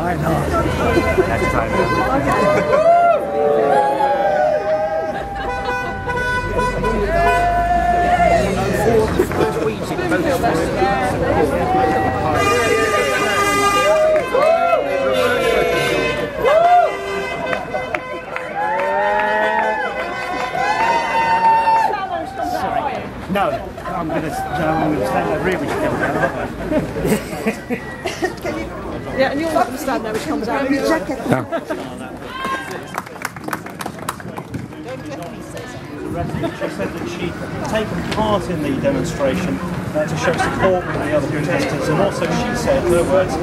I know. Next time. No, I'm going to stand there really still now, aren't I? Yeah, and you're not going to stand there, which comes out. No. She said that she'd taken part in the demonstration to show support with the other protesters, and also she said, in her words,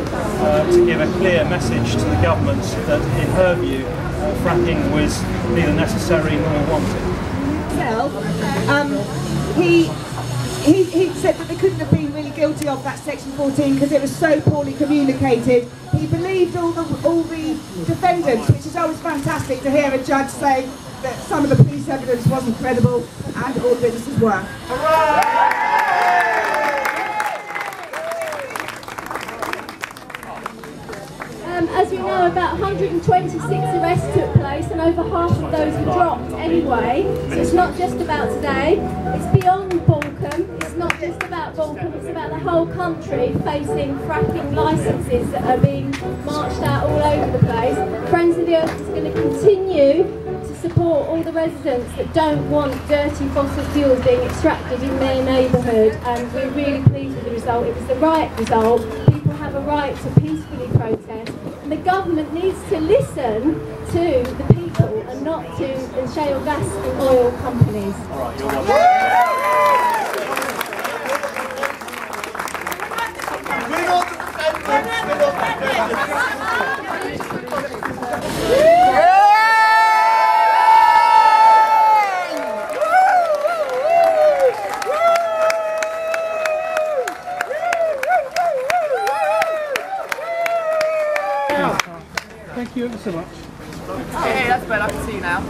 to give a clear message to the government that, in her view, fracking was neither necessary nor wanted. He said that they couldn't have been really guilty of that Section 14 because it was so poorly communicated. He believed all the defendants, which is always fantastic to hear a judge say that some of the police evidence wasn't credible, and all the witnesses were. As we know, about 126 arrests took place, and over half of those were dropped anyway. So it's not just about today, it's beyond Balcombe. It's not just about Balcombe, it's about the whole country facing fracking licences that are being marched out all over the place. Friends of the Earth is going to continue to support all the residents that don't want dirty fossil fuels being extracted in their neighbourhood, and we're really pleased with the result. It was the right result. People have a right to peacefully protest, and the government needs to listen to the people and not to the shale gas and oil companies. Thank you ever so much. Okay, that's better. I can see you now.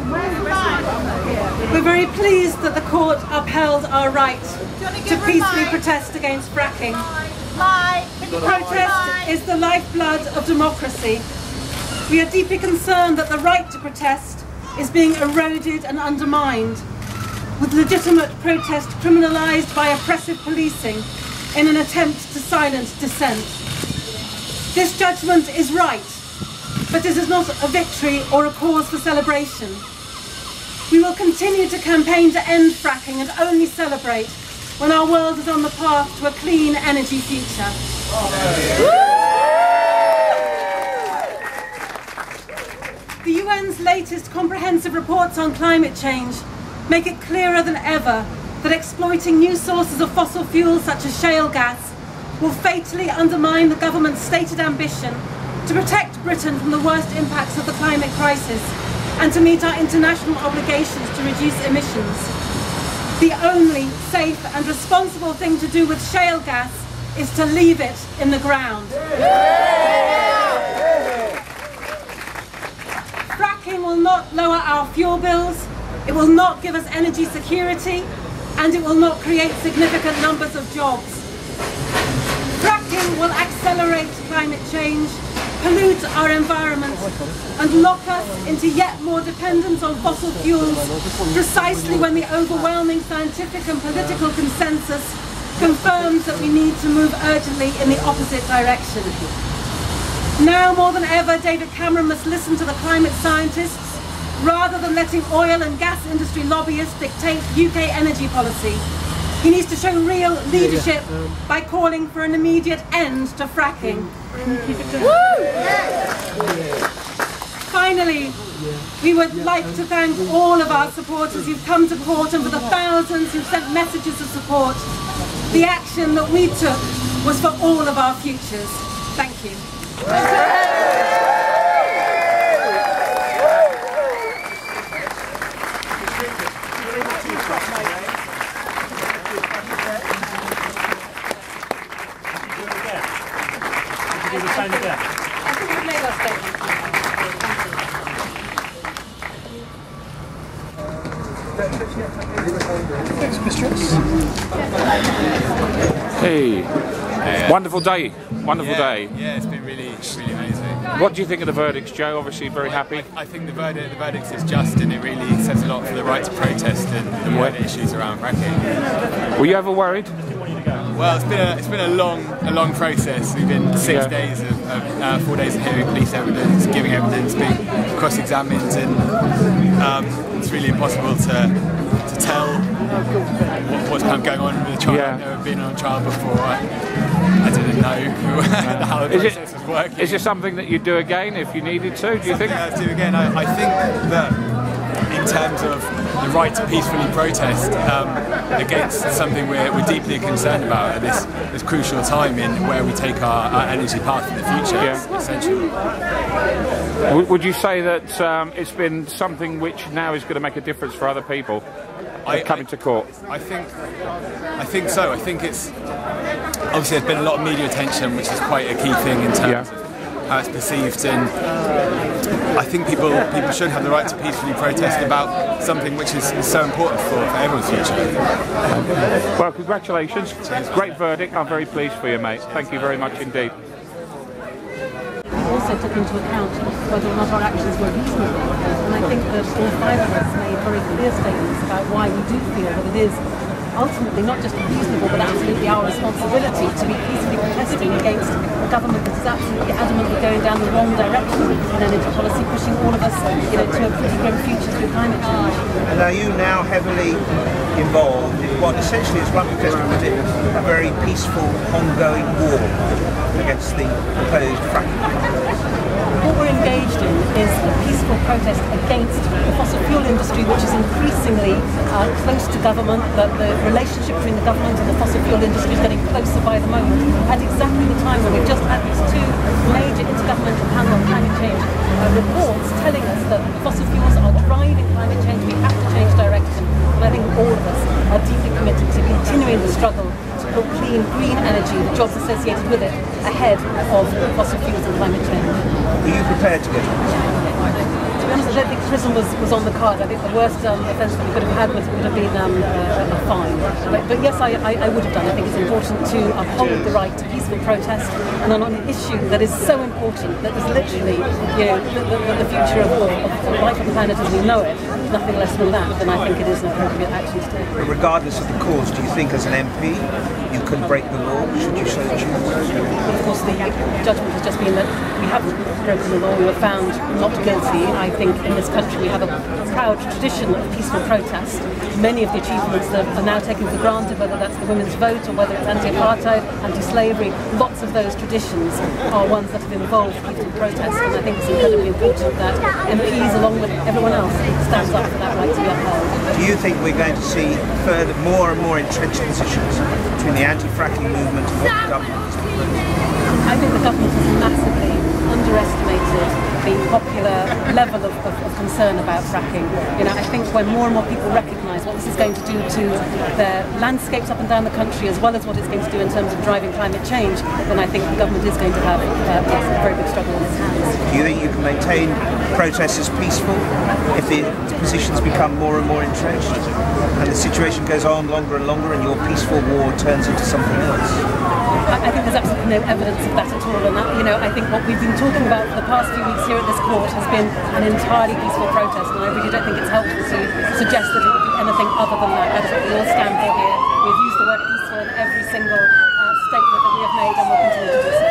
We're very pleased that the court upheld our right to peacefully protest against fracking. Protest is the lifeblood of democracy. We are deeply concerned that the right to protest is being eroded and undermined, with legitimate protest criminalised by oppressive policing in an attempt to silence dissent. This judgment is right, but it is not a victory or a cause for celebration. We will continue to campaign to end fracking and only celebrate when our world is on the path to a clean energy future. The UN's latest comprehensive reports on climate change make it clearer than ever that exploiting new sources of fossil fuels such as shale gas will fatally undermine the government's stated ambition to protect Britain from the worst impacts of the climate crisis and to meet our international obligations to reduce emissions. The only safe and responsible thing to do with shale gas is to leave it in the ground. Fracking will not lower our fuel bills, it will not give us energy security, and it will not create significant numbers of jobs. Fracking will accelerate climate change, pollute our environment, and lock us into yet more dependence on fossil fuels, precisely when the overwhelming scientific and political consensus confirms that we need to move urgently in the opposite direction. Now more than ever, David Cameron must listen to the climate scientists rather than letting oil and gas industry lobbyists dictate UK energy policy. He needs to show real leadership by calling for an immediate end to fracking. Finally, we would like to thank all of our supporters who've come to court, and for the thousands who've sent messages of support. The action that we took was for all of our futures. Thank you. Thanks, mistress. Hey, wonderful day. Wonderful day. Yeah, it's been really amazing. What do you think of the verdicts, Joe? Obviously very happy. I think the verdict is just, and it really says a lot for the right to protest and the wider issues around fracking. Were you ever worried? Well, it's been a long process. We've been 6 days of 4 days of hearing police evidence, giving evidence, being cross-examined, and it's really impossible to tell what's kind of going on with the trial. Yeah. I've never been on trial before. I didn't know how the process was working. Is it something that you'd do again if you needed to, do you think? I'd do again. I think that in terms of the right to peacefully protest against something we're deeply concerned about at this crucial time in where we take our energy path in the future, Yeah. essentially. Would you say that it's been something which now is going to make a difference for other people coming to court? I think so. I think it's obviously there's been a lot of media attention, which is quite a key thing in terms of how it's perceived, and I think people should have the right to peacefully protest about something which is so important for everyone's future. Well, congratulations. Great verdict. I'm very pleased for you, mate. Thank you very much indeed. Also took into account whether or not our actions were reasonable, and I think that all five of us made very clear statements about why we do feel that it is ultimately not just reasonable but absolutely our responsibility to be peacefully protesting against a government that is absolutely adamantly going down the wrong direction in energy policy, pushing all of us to a pretty grim future through climate change. And are you now heavily involved in what essentially, as one professor put it, a very peaceful ongoing war against the proposed fracking? What we're engaged in is a peaceful protest against the fossil fuel industry, which is increasingly close to government, that the relationship between the government and the fossil fuel industry is getting closer by the moment, at exactly the time when we've just had these two major intergovernmental panel on climate change reports telling us that fossil fuels are driving climate change. We have to change direction, and I think all of us are deeply committed to continuing the struggle to put clean, green energy, the jobs associated with it, ahead of fossil fuels and climate change. Are you prepared to go to prison? To be honest, I don't think prison was on the card. I think the worst offence that we could have had would have been a fine. But yes, I would have done. I think it's important to uphold the right to peaceful protest, and on an issue that is so important, that is literally the future of life on the planet as we know it, nothing less than that, then I think it is an appropriate action to take. But regardless of the cause, do you think as an MP you can break the law, should you so choose? Of course, the judgment has just been that we haven't broken the law, we were found not guilty. I think in this country we have a proud tradition of peaceful protest. Many of the achievements that are now taken for granted, whether that's the women's vote or whether it's anti-apartheid, anti-slavery, lots of those traditions are ones that have involved peaceful protest, and I think it's incredibly important that MPs, along with everyone else, stands up for that right to be upheld. Do you think we're going to see more and more entrenched positions between the anti-fracking movement and what the government is doing? I think the government has massively underestimated the popular level of concern about fracking. I think when more and more people recognise what this is going to do to their landscapes up and down the country, as well as what it's going to do in terms of driving climate change, then I think the government is going to have a very big struggle on its hands. Do you think you can maintain protests as peaceful if the positions become more and more entrenched and the situation goes on longer and longer and your peaceful war turns into something else? I think there's absolutely no evidence of that at all, and that, I think what we've been talking about for the past few weeks here at this court has been an entirely peaceful protest, and I really don't think it's helpful to suggest that it would be anything other than that. That is what we all stand for here. We've used the word peaceful in every single statement that we have made, and we'll continue to do so.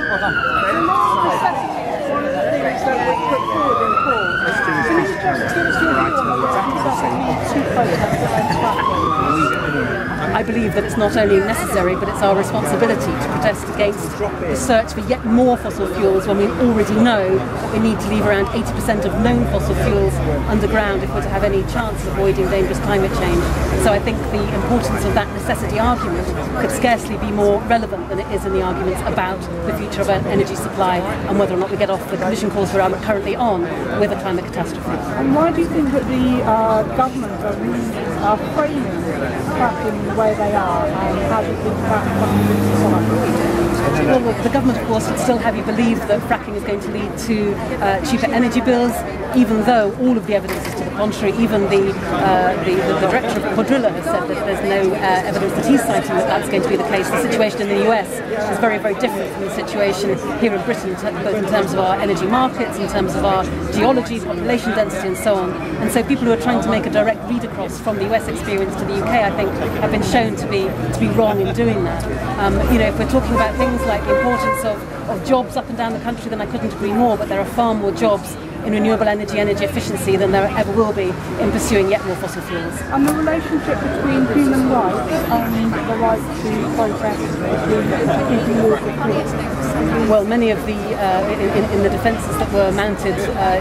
Well done. I believe that it's not only necessary, but it's our responsibility to protest against the search for yet more fossil fuels when we already know that we need to leave around 80% of known fossil fuels underground if we're to have any chance of avoiding dangerous climate change. So I think the importance of that necessity argument could scarcely be more relevant than it is in the arguments about the future of our energy supply and whether or not we get off the collision course we're currently on with a climate catastrophe. And why do you think that the government are framing fracking the way they are, and how do you think that contributes to society? Well, the government, of course, would still have you believe that fracking is going to lead to cheaper energy bills, even though all of the evidence is to the contrary. Even the director of Quadrilla has said that there's no evidence that he's citing that that's going to be the case. The situation in the US is very, very different from the situation here in Britain, both in terms of our energy markets, in terms of our geology, population density, and so on. And so people who are trying to make a direct read across from the US experience to the UK, I think, have been shown to be wrong in doing that. If we're talking about things like the importance of jobs up and down the country, then I couldn't agree more, but there are far more jobs in renewable energy efficiency than there ever will be in pursuing yet more fossil fuels. And the relationship between human rights and the right to protest Well, many of the in the defences that were mounted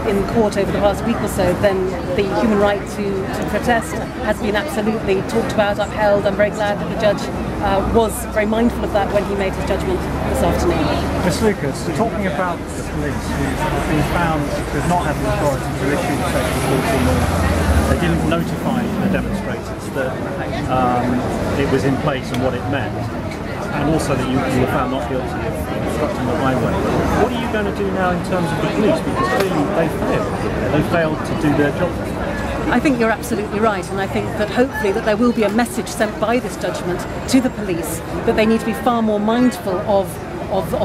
in court over the past week or so, then the human right to protest has been absolutely talked about, upheld. I'm very glad that the judge was very mindful of that when he made his judgment this afternoon. Ms Lucas, talking about the police who have been found to not have the authority to issue the Section 14 order, they didn't notify the demonstrators that it was in place and what it meant, and also that you were found not guilty of obstructing the highway. What are you going to do now in terms of the police? Because clearly they failed to do their job. I think you're absolutely right, and I think that hopefully that there will be a message sent by this judgment to the police that they need to be far more mindful of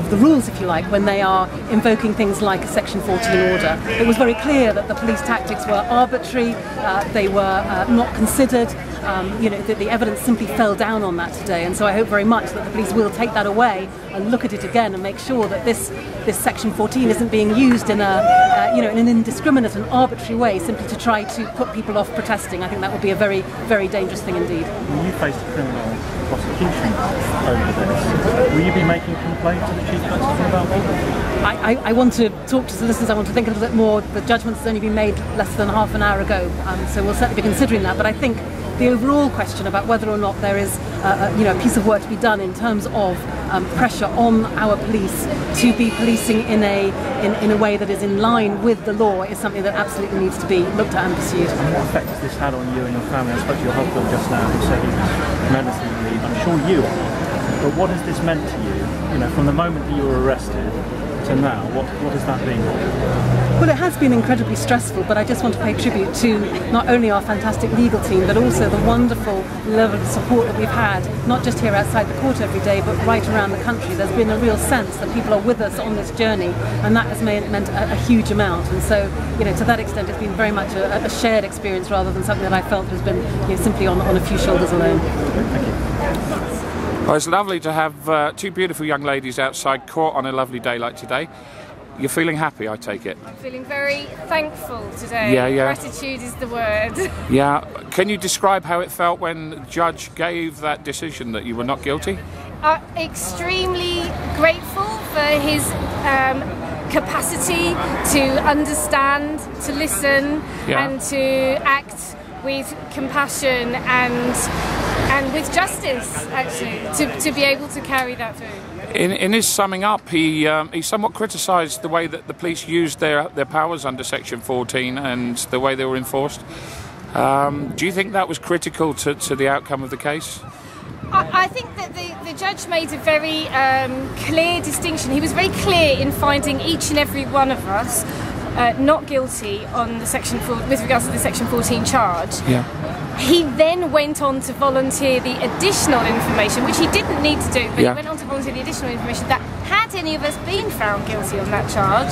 the rules, if you like, when they are invoking things like a Section 14 order. It was very clear that the police tactics were arbitrary, they were not considered. The evidence simply fell down on that today, and so I hope very much that the police will take that away and look at it again and make sure that this Section 14 isn't being used in in an indiscriminate and arbitrary way simply to try to put people off protesting. I think that would be a very, very dangerous thing indeed. You faced a criminal prosecution over this. Will you be making a complaint to the Chief Constable about that? I want to talk to solicitors. I want to think a little bit more. The judgment has only been made less than half an hour ago, so we'll certainly be considering that. But I think the overall question about whether or not there is a piece of work to be done in terms of pressure on our police to be policing in a way that is in line with the law is something that absolutely needs to be looked at and pursued. And what effect has this had on you and your family? I spoke to your husband just now, who said he's tremendously relieved. I'm sure you are. But what has this meant to you? From the moment that you were arrested to now, what has that been? Well, it has been incredibly stressful, but I just want to pay tribute to not only our fantastic legal team, but also the wonderful level of support that we've had, not just here outside the court every day, but right around the country. There's been a real sense that people are with us on this journey, and that has meant a huge amount. And so, to that extent, it's been very much a shared experience rather than something that I felt has been simply on a few shoulders alone. Thank you. Well, it's lovely to have two beautiful young ladies outside court on a lovely day like today. You're feeling happy, I take it? I'm feeling very thankful today. Yeah. Gratitude is the word. Yeah. Can you describe how it felt when the judge gave that decision that you were not guilty? Extremely grateful for his capacity to understand, to listen, and to act with compassion and with justice, actually, to be able to carry that through. In his summing up, he somewhat criticised the way that the police used their powers under Section 14 and the way they were enforced. Do you think that was critical to the outcome of the case? I think that the judge made a very clear distinction. He was very clear in finding each and every one of us not guilty on the with regards to the Section 14 charge. Yeah. He then went on to volunteer the additional information, which he didn't need to do, but he went on to volunteer the additional information that had any of us been found guilty on that charge,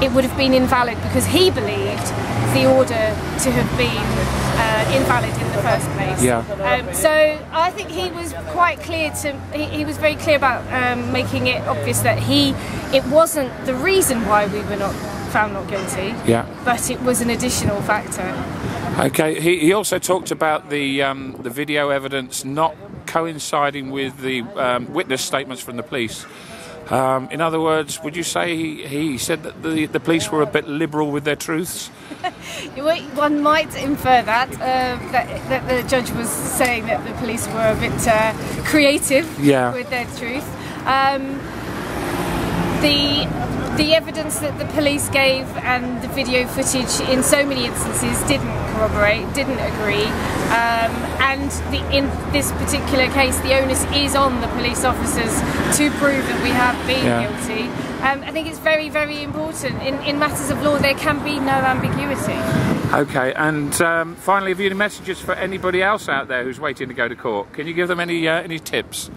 it would have been invalid because he believed the order to have been invalid in the first place. Yeah. So I think he was quite clear he was very clear about making it obvious that it wasn't the reason why we were not found not guilty, but it was an additional factor. Okay. He also talked about the video evidence not coinciding with the witness statements from the police. In other words, would you say he said that the police were a bit liberal with their truths? One might infer that the judge was saying that the police were a bit creative with their truth. The evidence that the police gave and the video footage in so many instances didn't corroborate, didn't agree, and in this particular case the onus is on the police officers to prove that we have been guilty. I think it's very, very important. In matters of law there can be no ambiguity. Okay, and finally, have you any messages for anybody else out there who's waiting to go to court? Can you give them any tips?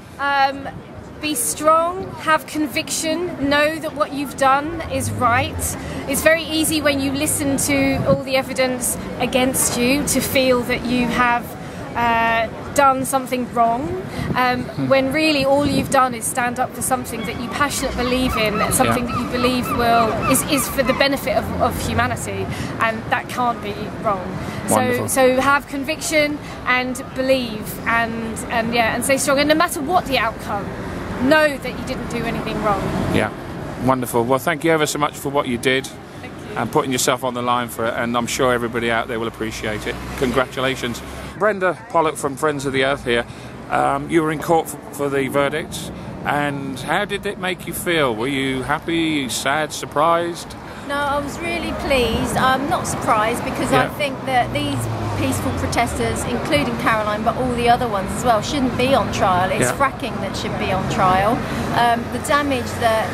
Be strong, have conviction, know that what you've done is right. It's very easy when you listen to all the evidence against you to feel that you have done something wrong, when really all you've done is stand up for something that you passionately believe in, something that you believe is for the benefit of humanity, and that can't be wrong. So have conviction and believe and stay strong, and no matter what the outcome, know that you didn't do anything wrong. Yeah, wonderful. Well, thank you ever so much for what you did and putting yourself on the line for it, and I'm sure everybody out there will appreciate it. Congratulations. Brenda Pollock from Friends of the Earth here. You were in court for the verdict, and how did it make you feel? Were you happy, sad, surprised? No, I was really pleased. I'm not surprised because I think that these peaceful protesters, including Caroline, but all the other ones as well, shouldn't be on trial. It's fracking that should be on trial. The damage that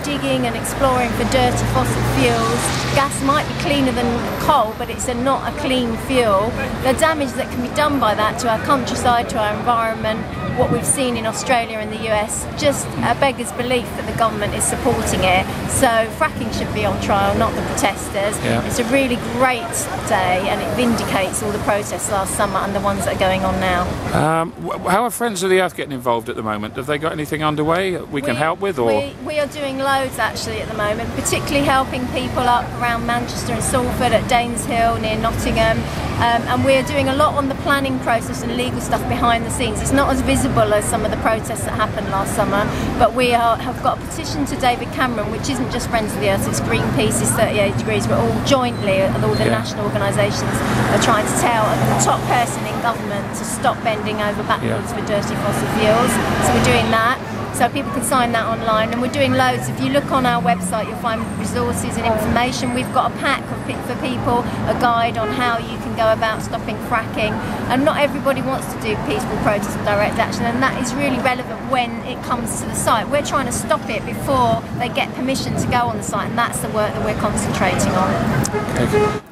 digging and exploring for dirty fossil fuels, gas might be cleaner than coal, but it's not a clean fuel. The damage that can be done by that to our countryside, to our environment, what we've seen in Australia and the US, just beggars belief that the government is supporting it. So fracking should be on trial, not the protesters. It's a really great day, and it vindicates all the protests last summer and the ones that are going on now. How are Friends of the Earth getting involved at the moment? Have they got anything underway we can help with? Or we are doing loads actually at the moment, particularly helping people up around Manchester and Salford, at Daneshill, near Nottingham, and we're doing a lot on the planning process and legal stuff behind the scenes. It's not as visible as some of the protests that happened last summer, but we have got a petition to David Cameron, which isn't just Friends of the Earth, it's Greenpeace, it's 38 Degrees. We're all jointly, all the national organisations are trying to tell the top person in government to stop bending over backwards for dirty fossil fuels. So we're doing that. So people can sign that online, and we're doing loads. If you look on our website, you'll find resources and information. We've got a pack for people, a guide on how you can go about stopping fracking. And not everybody wants to do peaceful protest and direct action, and that is really relevant when it comes to the site. We're trying to stop it before they get permission to go on the site, and that's the work that we're concentrating on.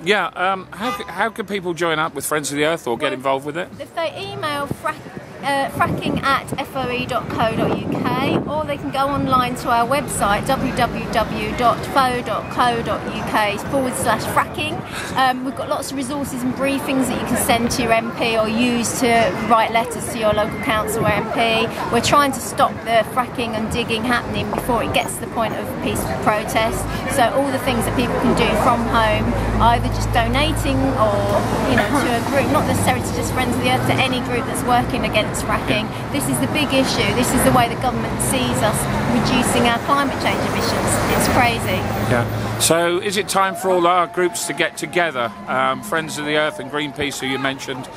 Yeah, how can people join up with Friends of the Earth or get involved with it? If they email fracking@foe.co.uk, or they can go online to our website www.foe.co.uk/fracking. We've got lots of resources and briefings that you can send to your MP or use to write letters to your local council or MP. We're trying to stop the fracking and digging happening before it gets to the point of peaceful protest. So all the things that people can do from home, either just donating or to a group, not necessarily to just Friends of the Earth, to any group that's working against fracking. This is the big issue. This is the way the government sees us reducing our climate change emissions. It's crazy. Yeah. So is it time for all our groups to get together? Friends of the Earth and Greenpeace, who you mentioned.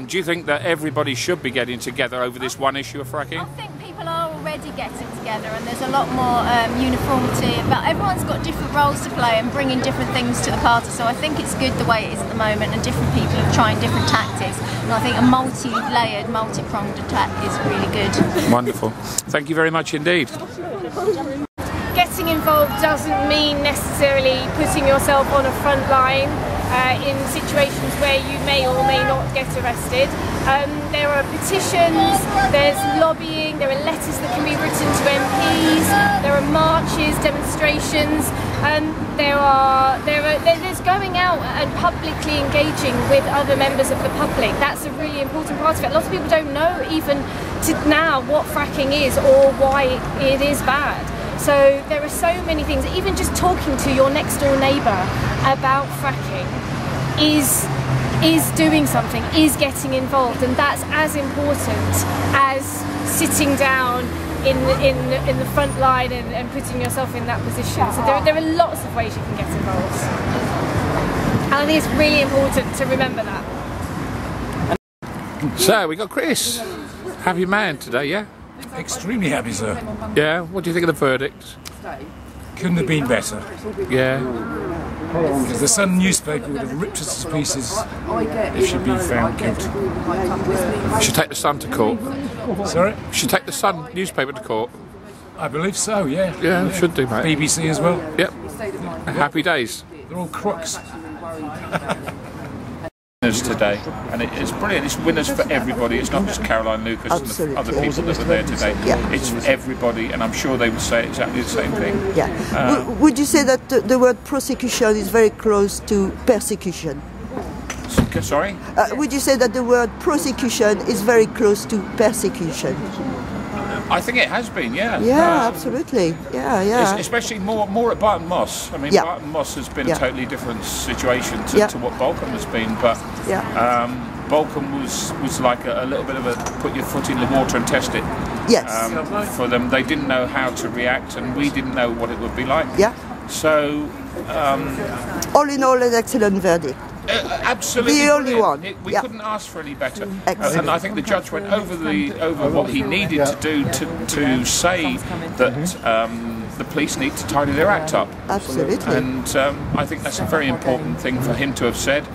Do you think that everybody should be getting together over this one issue of fracking? I think people are already getting together, and there's a lot more uniformity, but everyone's got different roles to play and bringing different things to the party, so I think it's good the way it is at the moment, and different people are trying different tactics, and I think a multi-layered, multi-pronged attack is really good. Wonderful. Thank you very much indeed. Getting involved doesn't mean necessarily putting yourself on a front line in situations where you may or may not get arrested. There are petitions, there's lobbying, there are letters that can be written to MPs, there are marches, demonstrations, there's going out and publicly engaging with other members of the public. That's a really important part of it. Lots of people don't know even now what fracking is or why it is bad. So there are so many things, even just talking to your next door neighbour about fracking is doing something, is getting involved, and that's as important as sitting down in the front line and putting yourself in that position. So there are lots of ways you can get involved. And I think it's really important to remember that. So we got Chris. Happy man today, yeah? Extremely happy, sir. Yeah, what do you think of the verdict? Couldn't have been better. Yeah. Because the Sun newspaper would have ripped us to pieces if she'd been found guilty. Should take the Sun to court. Sorry? Should take the Sun newspaper to court. I believe so, yeah. Yeah, should do, mate. BBC as well. Yep. Happy days. They're all crooks. Today, and it's brilliant. It's winners for everybody. It's not just Caroline Lucas and the other people that were there today. Yeah. It's for everybody, and I'm sure they would say exactly the same thing. Yeah. Would you say that the word prosecution is very close to persecution? Sorry? Would you say that the word prosecution is very close to persecution? I think it has been, yeah. Yeah, absolutely. Yeah. Especially more at Barton Moss. I mean, Barton Moss has been a totally different situation to what Balcombe has been, but Balcombe was like a little bit of a put your foot in the water and test it. Yes. For them, they didn't know how to react, and we didn't know what it would be like. Yeah. So, all in all, an excellent verdict. Absolutely, the only one. We couldn't ask for any better. Excellent. And I think the judge went over what he needed to do to say that the police need to tidy their act up. Absolutely. And I think that's a very important thing for him to have said.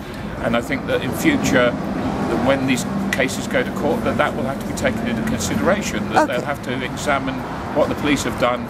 And I think that in future, that when these cases go to court, that will have to be taken into consideration. That they'll have to examine what the police have done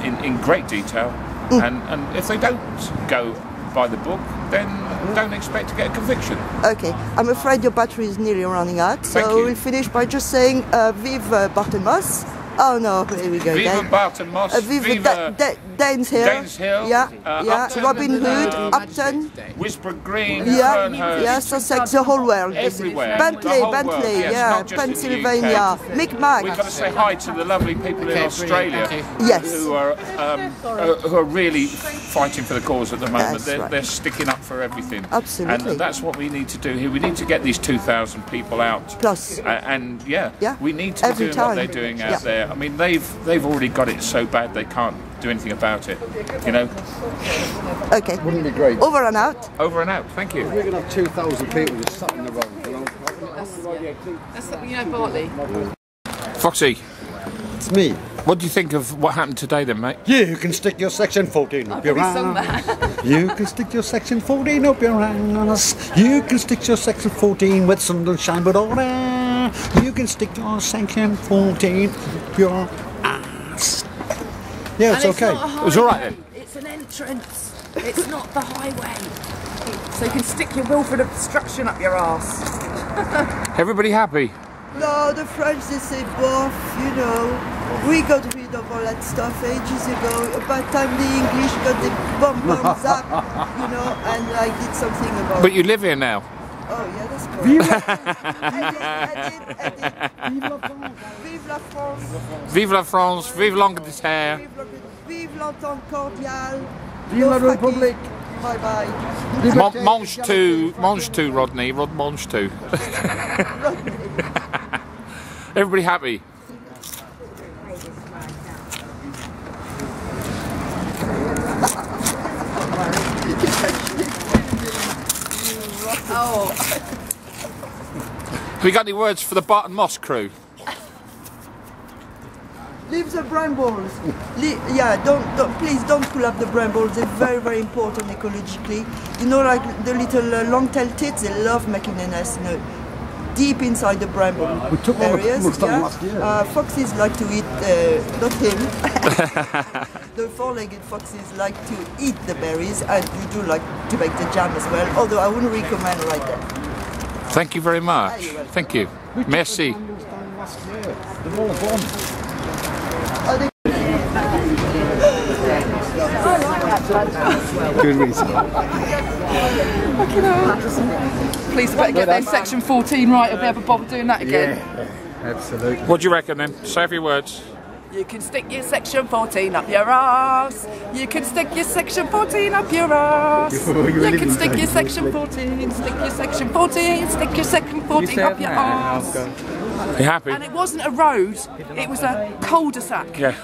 in great detail. And if they don't go by the book, then don't expect to get a conviction. Okay, I'm afraid your battery is nearly running out, so we'll finish by just saying Vive Barton Moss. Oh no, here we go again. Vive Barton Moss. Vive Danes Hill. Danes Hill. Yeah, Upton, Robin Hood, Upton. Whisper Green, yeah, Sussex, the whole world. Everywhere. Bentley, Yes, Pennsylvania, Micmac. We've got to say hi to the lovely people in Australia who are really fighting for the cause at the moment. They're sticking up for everything. Absolutely. And that's what we need to do here. We need to get these 2,000 people out. Plus. And we need to do what they're doing out there. I mean, they've already got it so bad they can't do anything about it, you know. Okay. Wouldn't it be great? Over and out. Over and out. Thank you. We're going to have 2,000 people just sat in the road. That's you know, Bartley. Foxy. It's me. What do you think of what happened today then, mate? You can stick your section 14 up your ass. You can stick your section 14 up your ass. You can stick your section 14 with sunshine but all that. You can stick your section 14 up your ass. Yeah, it's okay. It was all right then. It's an entrance. It's not the highway. So you can stick your Wilford obstruction up your arse. Everybody happy? No, the French, they say bof, you know. We got rid of all that stuff ages ago. By the time the English got the bum zap, you know, and I did something about it. But you live here now? Oh, yeah, that's cool. Vive la France. Vive la France, vive l'Angleterre. Vive l'entente cordiale. Vive la République. Bye bye. Mange two, Rodney. Mange two. Everybody happy? Oh. Have you got any words for the Barton Moss crew? Leave the brambles. Please don't pull up the brambles. They're very, very important ecologically. You know, like the little long-tailed tits, they love making a nest, you know, deep inside the bramble areas. Foxes like to eat, not him. The four-legged foxes like to eat the berries, and you do like to make the jam as well. Although I wouldn't recommend right there. Thank you very much. Thank you. Merci. They're all gone. Good reason. Police better get their section 14 right if they ever bother doing that again. Yeah, absolutely. What do you reckon then? Say a few words. You can stick your section 14 up your ass. You can stick your section 14 up your ass. You can stick your section 14, stick your section 14, stick your section 14 up your ass. You happy? And it wasn't a road, it was a cul-de-sac. Yeah.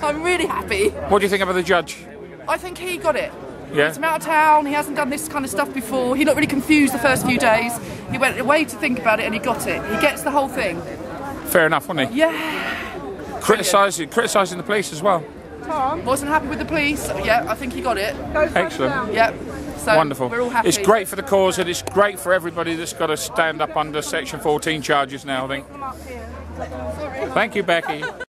I'm really happy. What do you think about the judge? I think he got it. Yeah. He's from out of town, he hasn't done this kind of stuff before. He looked really confused the first few days. He went away to think about it and he got it. He gets the whole thing. Fair enough, wasn't he? Yeah. Criticising the police as well. Tom wasn't happy with the police. Yeah, I think he got it. Excellent. Yeah. So wonderful. We're all happy. It's great for the cause, and it's great for everybody that's got to stand up under Section 14 charges now, I think. Thank you, Becky.